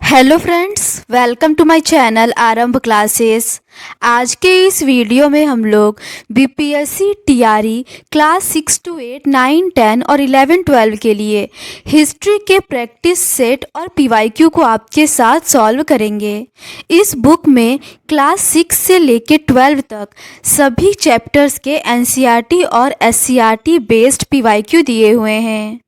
Hello friends, welcome to my channel Aarambh classes. आज के इस वीडियो में हम लोग बीपीएससी टीआरई क्लास 6 to 8, 9, 10 और 11, 12 के लिए हिस्ट्री के प्रैक्टिस सेट और पीवाईक्यू को आपके साथ सॉल्व करेंगे। इस बुक में क्लास 6 से लेकर 12 तक सभी चैप्टर्स के एनसीईआरटी और एससीईआरटी बेस्ड पीवाईक्यू दिए हुए हैं।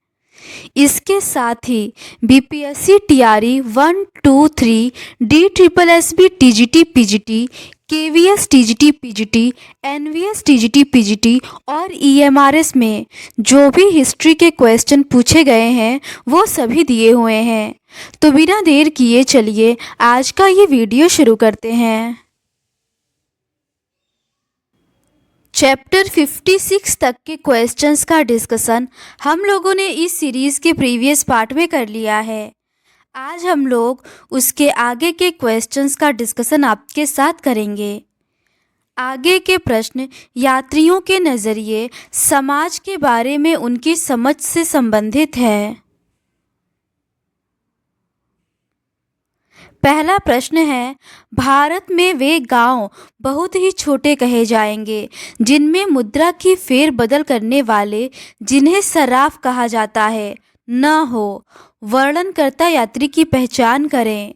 इसके साथ ही BPSC TRE 1, 2, 3, DSSB TGT PGT, KVS TGT PGT, NVS TGT PGT और ईएमआरएस में जो भी हिस्ट्री के क्वेश्चन पूछे गए हैं वो सभी दिए हुए हैं। तो बिना देर किए चलिए आज का ये वीडियो शुरू करते हैं। चैप्टर 56 तक के क्वेश्चंस का डिस्कशन हम लोगों ने इस सीरीज़ के प्रीवियस पार्ट में कर लिया है। आज हम लोग उसके आगे के क्वेश्चंस का डिस्कशन आपके साथ करेंगे। आगे के प्रश्न यात्रियों के नज़रिए समाज के बारे में उनकी समझ से संबंधित है। पहला प्रश्न है, भारत में वे गांव बहुत ही छोटे कहे जाएंगे जिनमें मुद्रा की फेर बदल करने वाले जिन्हें सराफ कहा जाता है न हो। वर्णनकर्ता यात्री की पहचान करें।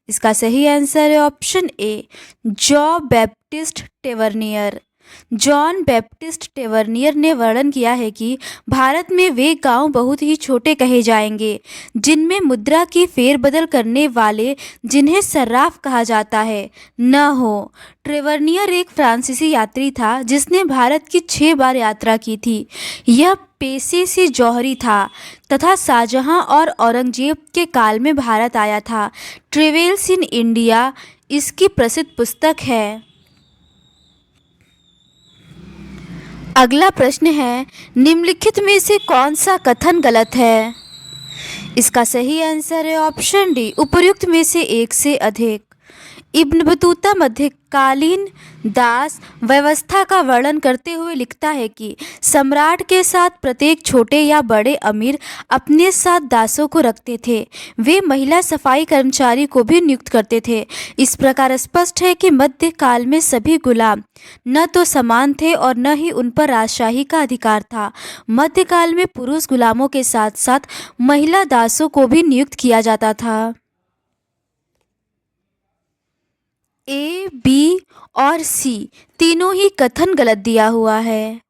इसका सही आंसर है option A, John Baptiste Tavernier. John Baptiste Tavernier ने वर्णन किया है कि भारत में वे गांव बहुत ही छोटे कहे जाएंगे जिनमें मुद्रा की फेरबदल करने वाले जिन्हें सर्राफ कहा जाता है न हो। टेवर्नियर एक फ्रांसीसी यात्री था जिसने भारत की 6 बार यात्रा की थी। यह पेशे से जौहरी था तथा शाहजहां और औरंगजेब के काल में भारत आया था। ट्रेवल्स इन इंडिया इसकी प्रसिद्ध पुस्तक है। अगला प्रश्न है, निम्नलिखित में से कौन सा कथन गलत है? इसका सही आंसर है ऑप्शन डी, उपर्युक्त में से एक से अधिक। इब्न बतूता मध्यकालीन दास व्यवस्था का वर्णन करते हुए लिखता है कि सम्राट के साथ प्रत्येक छोटे या बड़े अमीर अपने साथ दासों को रखते थे। वे महिला सफाई कर्मचारी को भी नियुक्त करते थे। इस प्रकार स्पष्ट है कि मध्यकाल में सभी गुलाम न तो समान थे और न ही उन पर राजशाही का अधिकार था। मध्यकाल में पुरुष गुलामों के साथ साथ महिला दासों को भी नियुक्त किया जाता था। ए, बी और सी तीनों ही कथन गलत दिया हुआ है।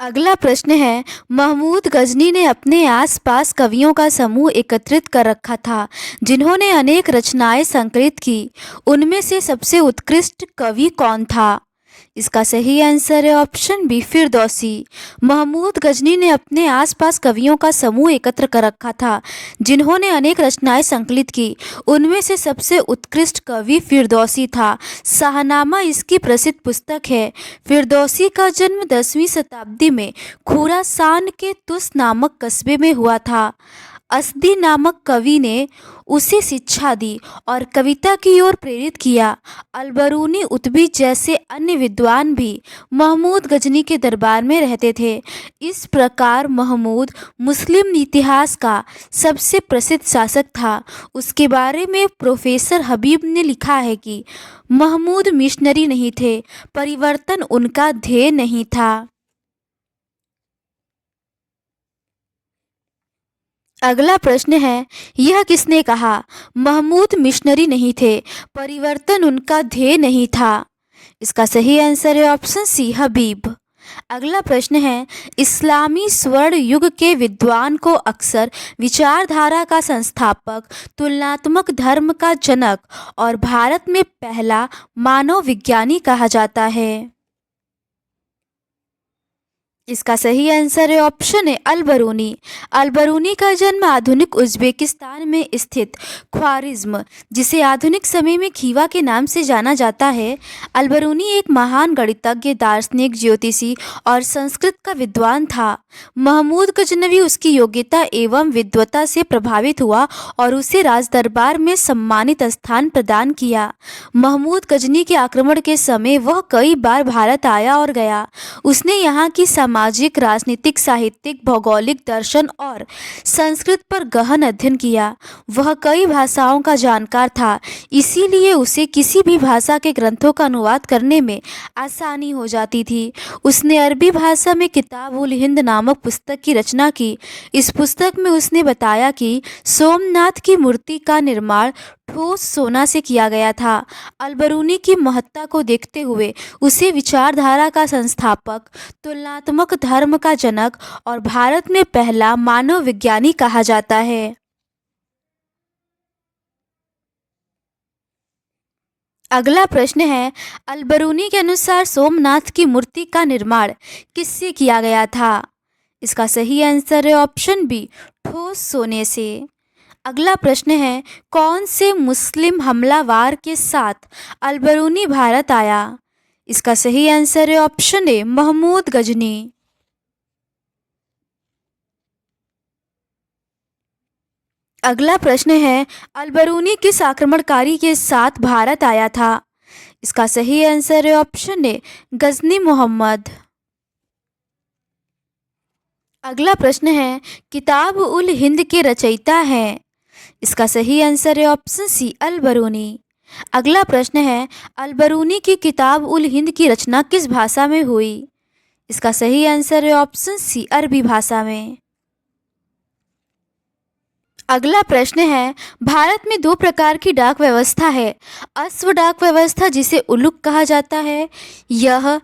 अगला प्रश्न है, महमूद गजनी ने अपने आसपास कवियों का समूह एकत्रित कर रखा था जिन्होंने अनेक रचनाएं संकलित की। उनमें से सबसे उत्कृष्ट कवि कौन था? इसका सही आंसर है ऑप्शन बी, फिरदौसी। महमूद गजनी ने अपने आसपास कवियों का समूह एकत्र कर रखा था जिन्होंने अनेक रचनाएं संकलित की। उनमें से सबसे उत्कृष्ट कवि फिरदौसी था। शाहनामा इसकी प्रसिद्ध पुस्तक है। फिरदौसी का जन्म 10वीं शताब्दी में खुरासान के तुस नामक कस्बे में हुआ था। असदी नामक कवि ने उसे शिक्षा दी और कविता की ओर प्रेरित किया। अलबरूनी उतबी जैसे अन्य विद्वान भी महमूद गजनी के दरबार में रहते थे। इस प्रकार महमूद मुस्लिम इतिहास का सबसे प्रसिद्ध शासक था। उसके बारे में प्रोफेसर हबीब ने लिखा है कि महमूद मिशनरी नहीं थे, परिवर्तन उनका ध्येय नहीं था। अगला प्रश्न है, यह किसने कहा? महमूद मिशनरी नहीं थे, परिवर्तन उनका ध्येय नहीं था। इसका सही आंसर है ऑप्शन सी, हबीब। अगला प्रश्न है, इस्लामी स्वर्ण युग के विद्वान को अक्सर विचारधारा का संस्थापक, तुलनात्मक धर्म का जनक और भारत में पहला मानव विज्ञानी कहा जाता है। इसका सही आंसर है ऑप्शन है, अलबरूनी। अलबरूनी का जन्म आधुनिक उज्बेकिस्तान में स्थित ख्वारिज्म, जिसे आधुनिक समय में खीवा के नाम से जाना जाता है। अलबरूनी एक महान गणितज्ञ, दार्शनिक, ज्योतिषी और संस्कृत का विद्वान था। महमूद गजनवी उसकी योग्यता एवं विद्वता से प्रभावित हुआ और उसे राजदरबार में सम्मानित स्थान प्रदान किया। महमूद गजनी के आक्रमण के समय वह कई बार भारत आया और गया। उसने यहाँ की सामाजिक, राजनीतिक, साहित्यिक, भौगोलिक, दर्शन और संस्कृत पर गहन अध्ययन किया। वह कई भाषाओं का जानकार था, इसीलिए उसे किसी भी भाषा के ग्रंथों का अनुवाद करने में आसानी हो जाती थी। उसने अरबी भाषा में किताब उल हिंद नामक पुस्तक की रचना की। इस पुस्तक में उसने बताया कि सोमनाथ की मूर्ति का निर्माण ठोस सोना से किया गया था। अल-बरूनी की महत्ता को देखते हुए उसे विचारधारा का संस्थापक, तुलनात्मक धर्म का जनक और भारत में पहला मानव विज्ञानी कहा जाता है। अगला प्रश्न है, अल-बरूनी के अनुसार सोमनाथ की मूर्ति का निर्माण किससे किया गया था? इसका सही आंसर है ऑप्शन बी, ठोस सोने से। अगला प्रश्न है, कौन से मुस्लिम हमलावर के साथ अल-बरूनी भारत आया? इसका सही आंसर है ऑप्शन ए, महमूद गजनी। अगला प्रश्न है, अल-बरूनी किस आक्रमणकारी के साथ भारत आया था? इसका सही आंसर है ऑप्शन ए, गजनी मोहम्मद। अगला प्रश्न है, किताब उल हिंद के रचयिता हैं? इसका सही आंसर है ऑप्शन सी, अल-बरूनी। अगला प्रश्न है, अल-बरूनी की किताब उल हिंद की रचना किस भाषा में हुई? इसका सही आंसर है ऑप्शन सी, अरबी भाषा में। अगला प्रश्न है, भारत में दो प्रकार की डाक व्यवस्था है। अश्व डाक व्यवस्था, जिसे उलुक कहा जाता है, यह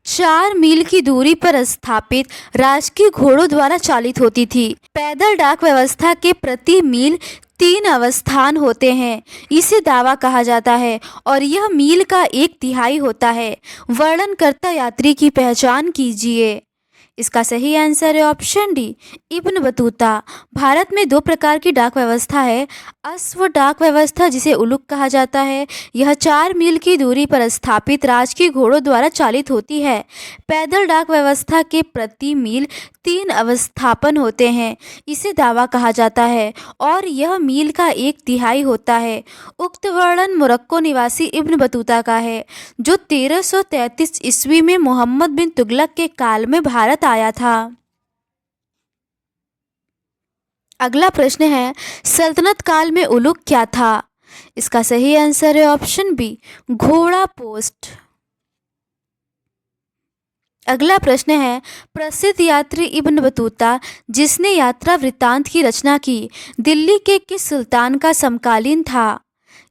4 मील की दूरी पर स्थापित राजकीय घोड़ों द्वारा चालित होती थी। पैदल डाक व्यवस्था के प्रति मील 3 अवस्थान होते हैं, इसे दावा कहा जाता है और यह मील का 1/3 होता है। वर्णनकर्ता यात्री की पहचान कीजिए। इसका सही आंसर है option D, Ibn Battuta. Bharat में दो प्रकार की डाक व्यवस्था है। अश्व डाक व्यवस्था, जिसे उलुक कहा जाता है, यह 4 मील की दूरी पर स्थापित राजकीय घोड़ों द्वारा चालित होती है। पैदल डाक व्यवस्था के प्रति मील 3 अवस्थापन होते हैं, इसे दावा कहा जाता है और यह मील का 1/3 होता है। उक्त वर्णन मोरक्को निवासी इब्न बतूता का है, जो 1333 ईस्वी में मोहम्मद बिन तुगलक के काल में भारत आया था। अगला प्रश्न है, सल्तनत काल में उलुक क्या था? इसका सही आंसर है ऑप्शन बी, घोड़ा पोस्ट। अगला प्रश्न है, प्रसिद्ध यात्री इब्न बतूता, जिसने यात्रा वृत्तांत की रचना की, दिल्ली के किस सुल्तान का समकालीन था?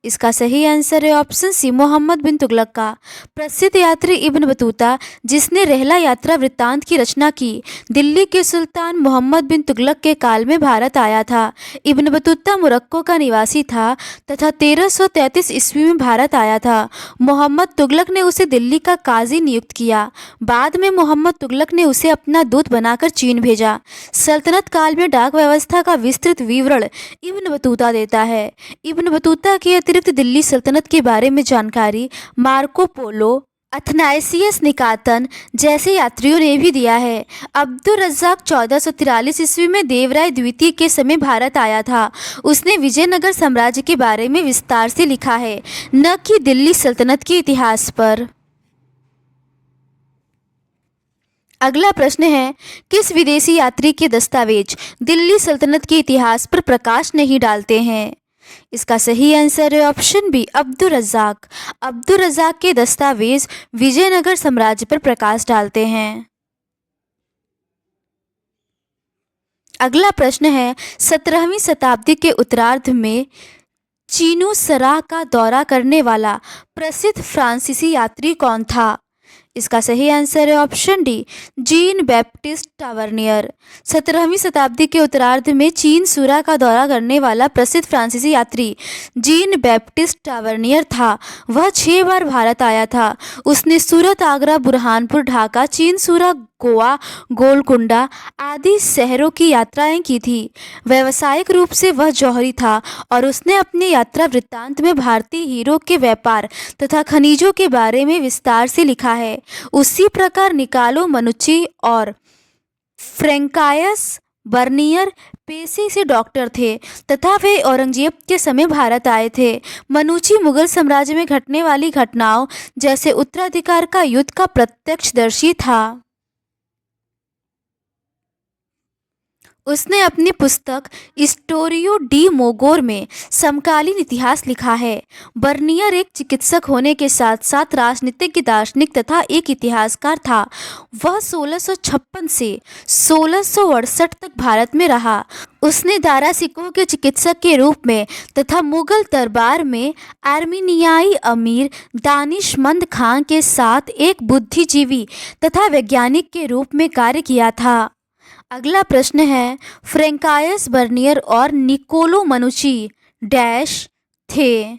इसका सही आंसर है ऑप्शन सी, मोहम्मद बिन तुगलक का। प्रसिद्ध यात्री इब्न बतूता, जिसने रहला यात्रा वृत्तांत की रचना की, दिल्ली के सुल्तान मोहम्मद बिन तुगलक के काल में भारत आया था। इब्न बतूता मोरक्को का निवासी था तथा 1333 ईस्वी में भारत आया था। मोहम्मद तुगलक ने उसे दिल्ली का काजी नियुक्त किया। बाद में मोहम्मद तुगलक ने उसे अपना दूत बनाकर चीन भेजा। सल्तनत काल में डाक व्यवस्था का विस्तृत विवरण इब्न बतूता देता है। इब्न बतूता के अतिरिक्त दिल्ली सल्तनत के बारे में जानकारी मार्को पोलो, अथनासियस निकातन जैसे यात्रियों ने भी दिया है। अब्दुर रज़्ज़ाक 1443 ईस्वी में देवराय द्वितीय के समय भारत आया था। उसने विजयनगर साम्राज्य के बारे में विस्तार से लिखा है, न कि दिल्ली सल्तनत के इतिहास पर। अगला प्रश्न है, किस विदेशी यात्री के दस्तावेज दिल्ली सल्तनत के इतिहास पर प्रकाश नहीं डालते हैं? इसका सही आंसर है ऑप्शन बी, अब्दुर रज़्ज़ाक। अब्दुर रज़्ज़ाक के दस्तावेज विजयनगर साम्राज्य पर प्रकाश डालते हैं। अगला प्रश्न है, 17वीं शताब्दी के उत्तरार्ध में चीनू सराह का दौरा करने वाला प्रसिद्ध फ्रांसीसी यात्री कौन था? इसका सही आंसर है ऑप्शन डी, जीन बैप्टिस्ट टावर्नियर। 17वीं शताब्दी के उत्तरार्ध में चीन सूरा का दौरा करने वाला प्रसिद्ध फ्रांसीसी यात्री जीन बैप्टिस्ट टावर्नियर था। वह 6 बार भारत आया था। उसने सूरत, आगरा, बुरहानपुर, ढाका, चीन सूरा, गोवा, गोलकुंडा आदि शहरों की यात्राएं की थी। व्यावसायिक रूप से वह जौहरी था और उसने अपने यात्रा वृत्तांत में भारतीय हीरो के व्यापार तथा खनिजों के बारे में विस्तार से लिखा है। उसी प्रकार निकालो मनुची और फ्रैंकायस बर्नियर पेशे से डॉक्टर थे तथा वे औरंगजेब के समय भारत आए थे। मनुची मुगल साम्राज्य में घटने वाली घटनाओं जैसे उत्तराधिकार का युद्ध का प्रत्यक्षदर्शी था। उसने अपनी पुस्तक स्टोरियो डी मोगोर में समकालीन इतिहास लिखा है। बर्नियर एक चिकित्सक होने के साथ साथ राजनीतिज्ञ, दार्शनिक तथा एक इतिहासकार था। वह 1656 से 1668 तक भारत में रहा। उसने दारा सिकोह के चिकित्सक के रूप में तथा मुगल दरबार में आर्मीनियाई अमीर दानिशमंद खां के साथ एक बुद्धिजीवी तथा वैज्ञानिक के रूप में कार्य किया था। अगला प्रश्न है, फ्रैंकायस बर्नियर और निकोलो मनुची डैश थे।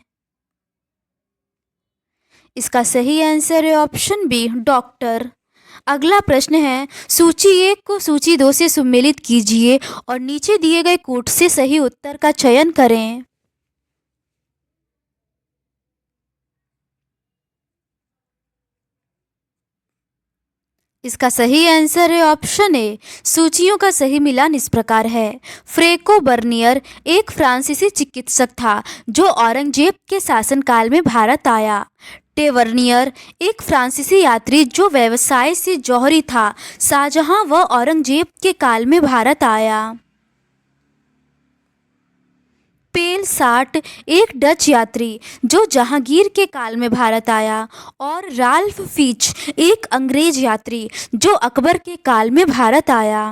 इसका सही आंसर है ऑप्शन बी, डॉक्टर। अगला प्रश्न है, सूची 1 को सूची 2 से सुमेलित कीजिए और नीचे दिए गए कूट से सही उत्तर का चयन करें। इसका सही आंसर है ऑप्शन ए। सूचियों का सही मिलान इस प्रकार है। फ्रेको बर्नियर एक फ्रांसीसी चिकित्सक था जो औरंगजेब के शासनकाल में भारत आया। टेवर्नियर एक फ्रांसीसी यात्री जो व्यवसाय से जौहरी था। शाहजहां व औरंगजेब के काल में भारत आया। पेल साठ एक डच यात्री जो जहांगीर के काल में भारत आया। और राल्फ फिच एक अंग्रेज यात्री जो अकबर के काल में भारत आया।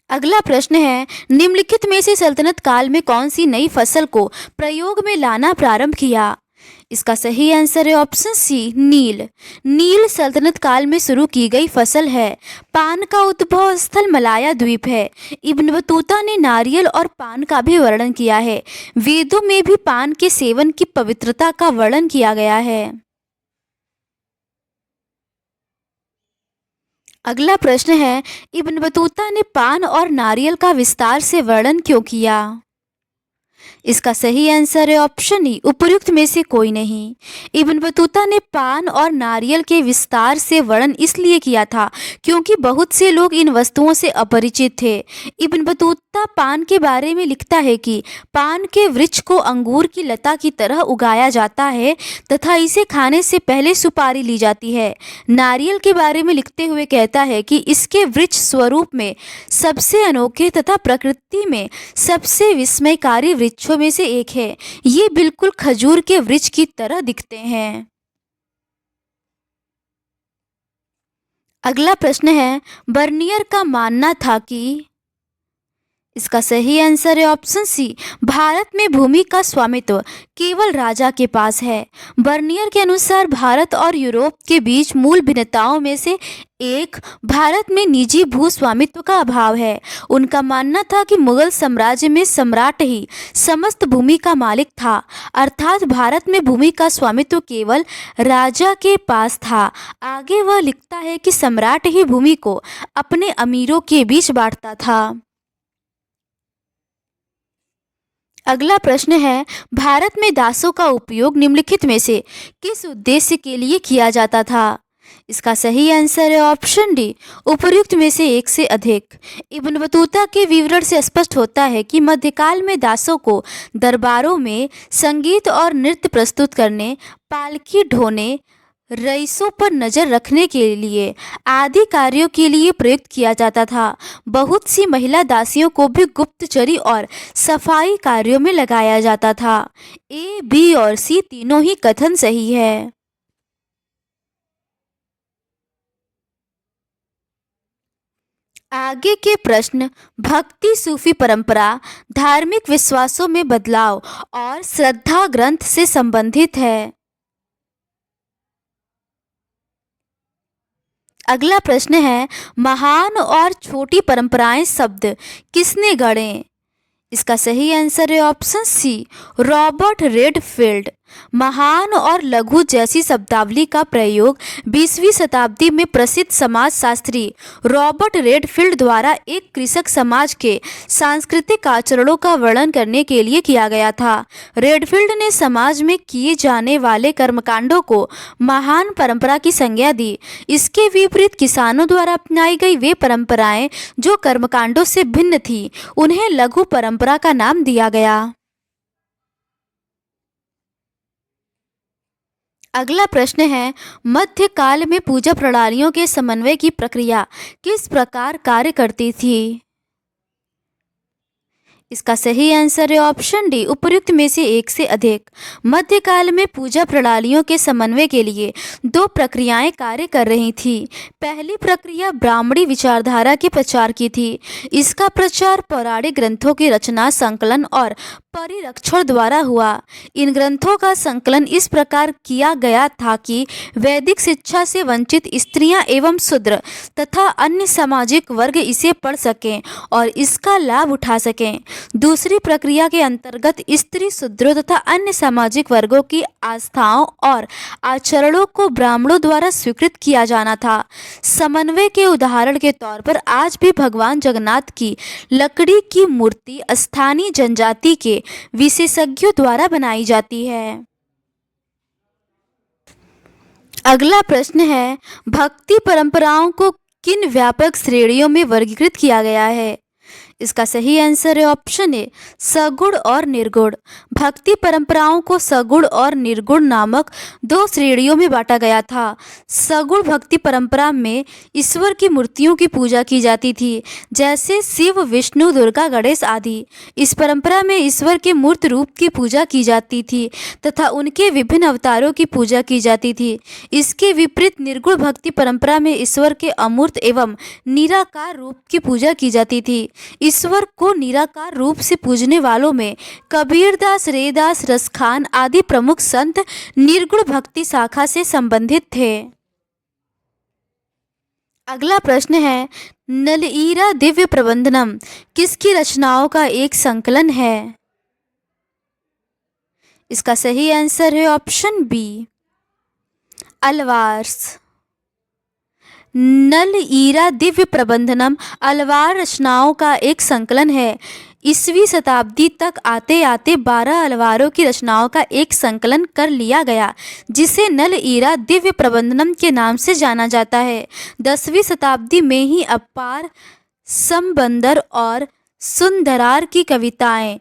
अगला प्रश्न है, निम्नलिखित में से सल्तनत काल में कौन सी नई फसल को प्रयोग में लाना प्रारंभ किया। इसका सही आंसर है ऑप्शन सी, नील। नील सल्तनत काल में शुरू की गई फसल है। पान का उद्भव स्थल मलाया द्वीप है। इब्न बतूता ने नारियल और पान का भी वर्णन किया है। वेदों में भी पान के सेवन की पवित्रता का वर्णन किया गया है। अगला प्रश्न है, इब्न बतूता ने पान और नारियल का विस्तार से वर्णन क्यों किया। इसका सही आंसर है ऑप्शन ई, उपर्युक्त में से कोई नहीं। इब्न बतूता ने पान और नारियल के विस्तार से वर्णन इसलिए किया था क्योंकि बहुत से लोग इन वस्तुओं से अपरिचित थे। इब्न बतूता पान के बारे में लिखता है कि पान के वृक्ष को अंगूर की लता की तरह उगाया जाता है तथा इसे खाने से पहले सुपारी ली जाती है। नारियल के बारे में लिखते हुए कहता है कि इसके वृक्ष स्वरूप में सबसे अनोखे तथा प्रकृति में सबसे विस्मयकारी वृक्षों में से एक है। ये बिल्कुल खजूर के वृक्ष की तरह दिखते हैं। अगला प्रश्न है, बर्नियर का मानना था कि। इसका सही आंसर है ऑप्शन सी, भारत में भूमि का स्वामित्व केवल राजा के पास है। बर्नियर के अनुसार भारत और यूरोप के बीच मूल भिन्नताओं में से एक भारत में निजी भू स्वामित्व का अभाव है। उनका मानना था कि मुगल साम्राज्य में सम्राट ही समस्त भूमि का मालिक था, अर्थात भारत में भूमि का स्वामित्व केवल राजा के पास था। आगे वह लिखता है कि सम्राट ही भूमि को अपने अमीरों के बीच बांटता था। अगला प्रश्न है, भारत में दासों का उपयोग निम्नलिखित में से किस उद्देश्य के लिए किया जाता था। इसका सही आंसर है ऑप्शन डी, उपर्युक्त में से एक से अधिक। इब्न बतूता के विवरण से स्पष्ट होता है कि मध्यकाल में दासों को दरबारों में संगीत और नृत्य प्रस्तुत करने, पालकी ढोने, रईसों पर नजर रखने के लिए आदि कार्यों के लिए प्रयुक्त किया जाता था। बहुत सी महिला दासियों को भी गुप्तचरी और सफाई कार्यों में लगाया जाता था। ए, बी और सी तीनों ही कथन सही है। आगे के प्रश्न भक्ति सूफी परंपरा, धार्मिक विश्वासों में बदलाव और श्रद्धा ग्रंथ से संबंधित है। अगला प्रश्न है, महान और छोटी परंपराएं शब्द किसने गढ़े। इसका सही आंसर है ऑप्शन सी, रॉबर्ट रेडफील्ड। महान और लघु जैसी शब्दावली का प्रयोग 20वीं शताब्दी में प्रसिद्ध समाजशास्त्री रॉबर्ट रेडफील्ड द्वारा एक कृषक समाज के सांस्कृतिक आचरणों का वर्णन करने के लिए किया गया था। रेडफील्ड ने समाज में किए जाने वाले कर्मकांडों को महान परंपरा की संज्ञा दी। इसके विपरीत किसानों द्वारा अपनाई गई वे परंपराएं जो कर्मकांडों से भिन्न थी, उन्हें लघु परंपरा का नाम दिया गया। अगला प्रश्न है, मध्यकाल में पूजा प्रणालियों के समन्वय की प्रक्रिया किस प्रकार कार्य करती थी? इसका सही आंसर है ऑप्शन डी, उपर्युक्त में से एक से अधिक। मध्यकाल में पूजा प्रणालियों के समन्वय के लिए दो प्रक्रियाएं कार्य कर रही थी। पहली प्रक्रिया ब्राह्मणी विचारधारा के प्रचार की थी। इसका प्रचार पौराणिक ग्रंथों की रचना, संकलन और परिरक्षण द्वारा हुआ। इन ग्रंथों का संकलन इस प्रकार किया गया था कि वैदिक शिक्षा से वंचित स्त्रियां एवं शूद्र तथा अन्य सामाजिक वर्ग इसे पढ़ सकें और इसका लाभ उठा सकें। दूसरी प्रक्रिया के अंतर्गत स्त्री, शूद्रों तथा अन्य सामाजिक वर्गों की आस्थाओं और आचरणों को ब्राह्मणों द्वारा स्वीकृत किया जाना था। समन्वय के उदाहरण के तौर पर आज भी भगवान जगन्नाथ की लकड़ी की मूर्ति स्थानीय जनजाति के विशेषज्ञों द्वारा बनाई जाती है। अगला प्रश्न है, भक्ति परंपराओं को किन व्यापक श्रेणियों में वर्गीकृत किया गया है? इसका सही आंसर है ऑप्शन ए, सगुण और निर्गुण। भक्ति परंपराओं को सगुण और निर्गुण नामक दो श्रेणियों में बांटा गया था। सगुण भक्ति परंपरा में ईश्वर की मूर्तियों की पूजा की जाती थी, जैसे शिव, विष्णु, दुर्गा, गणेश आदि। इस परंपरा में ईश्वर के मूर्त रूप की पूजा की जाती थी तथा उनके विभिन्न अवतारों की पूजा की जाती थी। इसके विपरीत निर्गुण भक्ति परंपरा में ईश्वर के अमूर्त एवं निराकार रूप की पूजा की जाती थी। ईश्वर को निराकार रूप से पूजने वालों में कबीरदास, रैदास, रसखान आदि प्रमुख संत निर्गुण भक्ति शाखा से संबंधित थे। अगला प्रश्न है, नलईरा दिव्य प्रबंधनम किसकी रचनाओं का एक संकलन है? इसका सही आंसर है ऑप्शन बी, अलवार्स। नलईरा दिव्य प्रबंधनम अलवार रचनाओं का एक संकलन है। ईसवीं शताब्दी तक आते आते 12 अलवारों की रचनाओं का एक संकलन कर लिया गया, जिसे नलईरा दिव्य प्रबंधनम के नाम से जाना जाता है। 10वीं शताब्दी में ही अपार, समबंदर और सुंदरार की कविताएं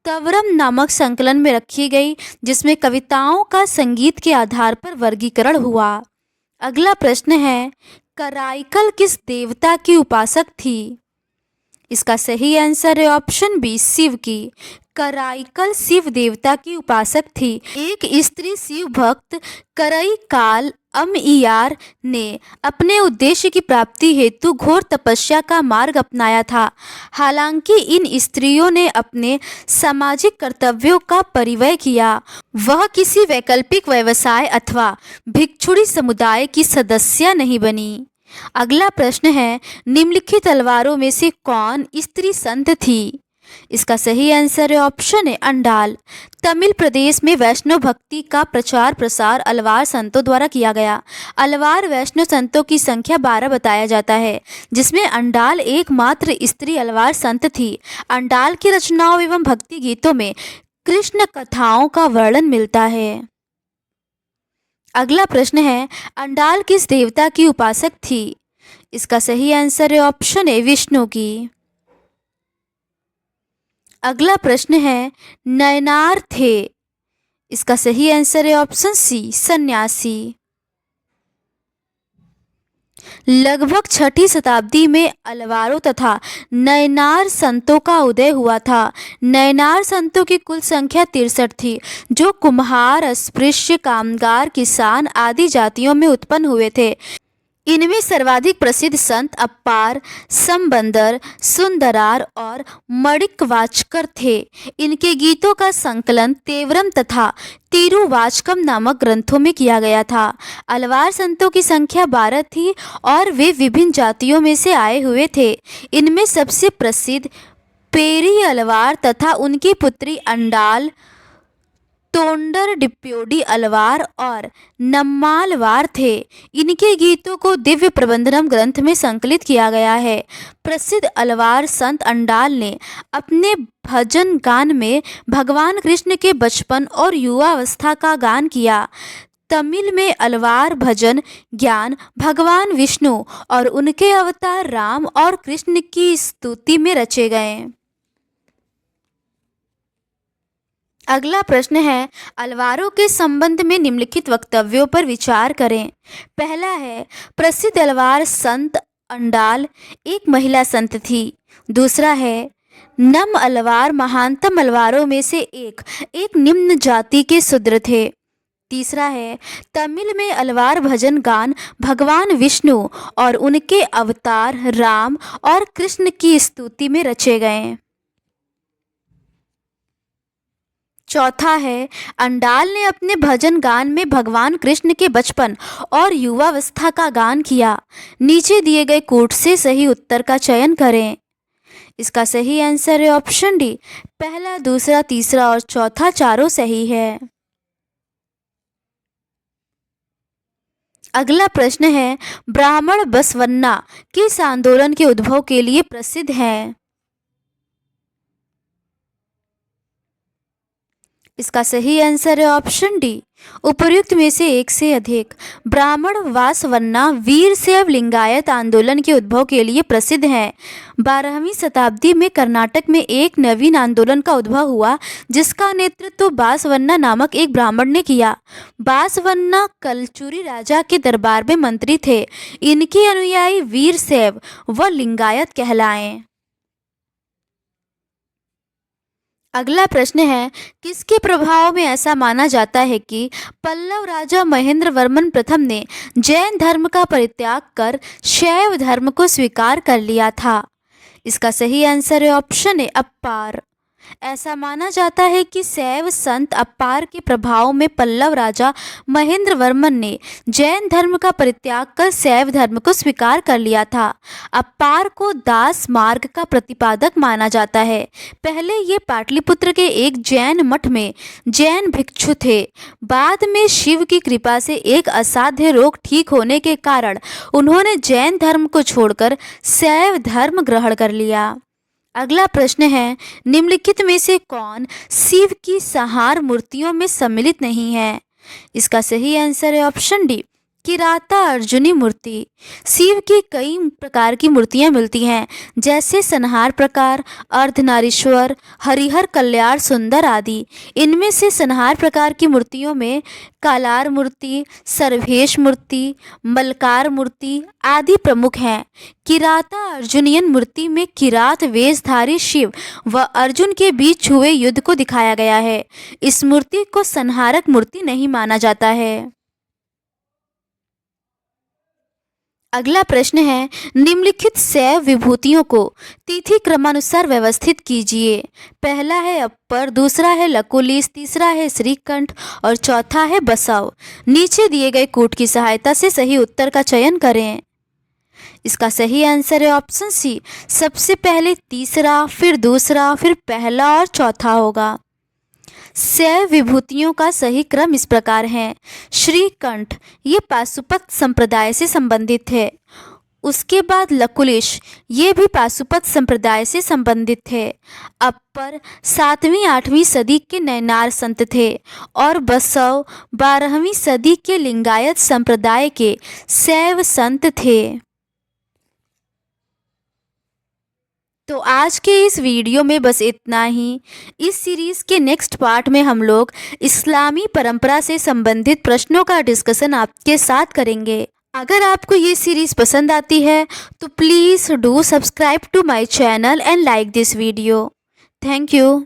तवरम नामक संकलन में रखी गई, जिसमें कविताओं का संगीत के आधार पर वर्गीकरण हुआ। अगला प्रश्न है, कराईकल किस देवता की उपासक थी? इसका सही आंसर है ऑप्शन बी, शिव की। कराईकल शिव देवता की उपासक थी। एक स्त्री शिव भक्त कराईकाल अमइयार ने अपने उद्देश्य की प्राप्ति हेतु घोर तपस्या का मार्ग अपनाया था। हालांकि इन स्त्रियों ने अपने सामाजिक कर्तव्यों का परिव्यय किया। वह किसी वैकल्पिक व्यवसाय अथवा भिक्षुणी समुदाय की सदस्य नहीं बनी। अगला प्रश्न है, निम्नलिखित अलवारों में से कौन स्त्री संत थी? इसका सही आंसर है ऑप्शन है, अंडाल। तमिल प्रदेश में वैष्णव भक्ति का प्रचार प्रसार अलवार संतों द्वारा किया गया। अलवार वैष्णव संतों की संख्या 12 बताया जाता है, जिसमें अंडाल एकमात्र स्त्री अलवार संत थी। अंडाल की रचनाओं एवं भक्ति गीतों में कृष्ण कथाओं का वर्णन मिलता है। अगला प्रश्न है, अंडाल किस देवता की उपासक थी? इसका सही आंसर है ऑप्शन है, विष्णु की। अगला प्रश्न है, नयनार थे। इसका सही आंसर है ऑप्शन सी, सन्यासी। लगभग 6ठी शताब्दी में अलवारों तथा नयनार संतों का उदय हुआ था। नयनार संतों की कुल संख्या 63 थी, जो कुम्हार, अस्पृश्य, कामगार, किसान आदि जातियों में उत्पन्न हुए थे। इनमें सर्वाधिक प्रसिद्ध संत अप्पार, समबंदर, सुंदरार और मणिकवाचकर थे। इनके गीतों का संकलन तेवरम तथा तिरुवाचकम नामक ग्रंथों में किया गया था। अलवार संतों की संख्या 12 थी और वे विभिन्न जातियों में से आए हुए थे। इनमें सबसे प्रसिद्ध पेरी अलवार तथा उनकी पुत्री अंडाल, तोंडर डिप्योडी अलवार और नम्मालवार थे। इनके गीतों को दिव्य प्रबंधनम ग्रंथ में संकलित किया गया है। प्रसिद्ध अलवार संत अंडाल ने अपने भजन गान में भगवान कृष्ण के बचपन और युवावस्था का गान किया। तमिल में अलवार भजन ज्ञान भगवान विष्णु और उनके अवतार राम और कृष्ण की स्तुति में रचे गए। अगला प्रश्न है, अलवारों के संबंध में निम्नलिखित वक्तव्यों पर विचार करें। पहला है, प्रसिद्ध अलवार संत अंडाल एक महिला संत थी। दूसरा है, नम अलवार महानतम अलवारों में से एक निम्न जाति के शूद्र थे। तीसरा है, तमिल में अलवार भजन गान भगवान विष्णु और उनके अवतार राम और कृष्ण की स्तुति में रचे गए। चौथा है, अंडाल ने अपने भजन गान में भगवान कृष्ण के बचपन और युवावस्था का गान किया। नीचे दिए गए कोट से सही उत्तर का चयन करें। इसका सही आंसर है ऑप्शन डी। पहला, दूसरा, तीसरा और चौथा चारों सही है। अगला प्रश्न है, ब्राह्मण बसवन्ना किस आंदोलन के उद्भव के लिए प्रसिद्ध है? इसका सही आंसर है ऑप्शन डी, उपर्युक्त में से एक से अधिक। ब्राह्मण वासवन्ना वीर शैव लिंगायत आंदोलन के उद्भव के लिए प्रसिद्ध हैं। 12वीं शताब्दी में कर्नाटक में एक नवीन आंदोलन का उद्भव हुआ जिसका नेतृत्व बासवन्ना नामक एक ब्राह्मण ने किया। बासवन्ना कलचुरी राजा के दरबार में मंत्री थे। इनके अनुयायी वीर शैव व लिंगायत कहलाए। अगला प्रश्न है, किसके प्रभाव में ऐसा माना जाता है कि पल्लव राजा महेंद्र वर्मन प्रथम ने जैन धर्म का परित्याग कर शैव धर्म को स्वीकार कर लिया था? इसका सही आंसर है ऑप्शन ए, अप्पार। ऐसा माना जाता है कि शैव संत अप्पार के प्रभाव में पल्लव राजा महेंद्र वर्मन ने जैन धर्म का परित्याग कर शैव धर्म को स्वीकार कर लिया था। अप्पार को दास मार्ग का प्रतिपादक माना जाता है। पहले ये पाटलिपुत्र के एक जैन मठ में जैन भिक्षु थे। बाद में शिव की कृपा से एक असाध्य रोग ठीक होने के कारण उन्होंने जैन धर्म को छोड़कर शैव धर्म ग्रहण कर लिया। अगला प्रश्न है, निम्नलिखित में से कौन शिव की संहार मूर्तियों में सम्मिलित नहीं है? इसका सही आंसर है ऑप्शन डी, किराता अर्जुनी मूर्ति। शिव की कई प्रकार की मूर्तियां मिलती हैं जैसे संहार प्रकार, अर्धनारीश्वर, हरिहर कल्याण सुंदर आदि। इनमें से संहार प्रकार की मूर्तियों में कालार मूर्ति, सर्वेश मूर्ति, मलकार मूर्ति आदि प्रमुख हैं। किराता अर्जुनियन मूर्ति में किरात वेशधारी शिव व अर्जुन के बीच हुए युद्ध को दिखाया गया है। इस मूर्ति को संहारक मूर्ति नहीं माना जाता है। अगला प्रश्न है, निम्नलिखित शैव विभूतियों को तिथि क्रमानुसार व्यवस्थित कीजिए। पहला है अप्पर, दूसरा है लकुलिश, तीसरा है श्रीकंठ और चौथा है बसव। नीचे दिए गए कोट की सहायता से सही उत्तर का चयन करें। इसका सही आंसर है ऑप्शन सी, सबसे पहले तीसरा, फिर दूसरा, फिर पहला और चौथा होगा। शैव विभूतियों का सही क्रम इस प्रकार है। श्रीकंठ ये पाशुपत संप्रदाय से संबंधित है। उसके बाद लकुलिश ये भी पाशुपत संप्रदाय से संबंधित है। अप्पर 7वीं-8वीं सदी के नैनार संत थे और बसव 12वीं सदी के लिंगायत संप्रदाय के शैव संत थे। तो आज के इस वीडियो में बस इतना ही। इस सीरीज़ के नेक्स्ट पार्ट में हम लोग इस्लामी परंपरा से संबंधित प्रश्नों का डिस्कशन आपके साथ करेंगे। अगर आपको ये सीरीज़ पसंद आती है तो please do subscribe to my channel and like this video. Thank you.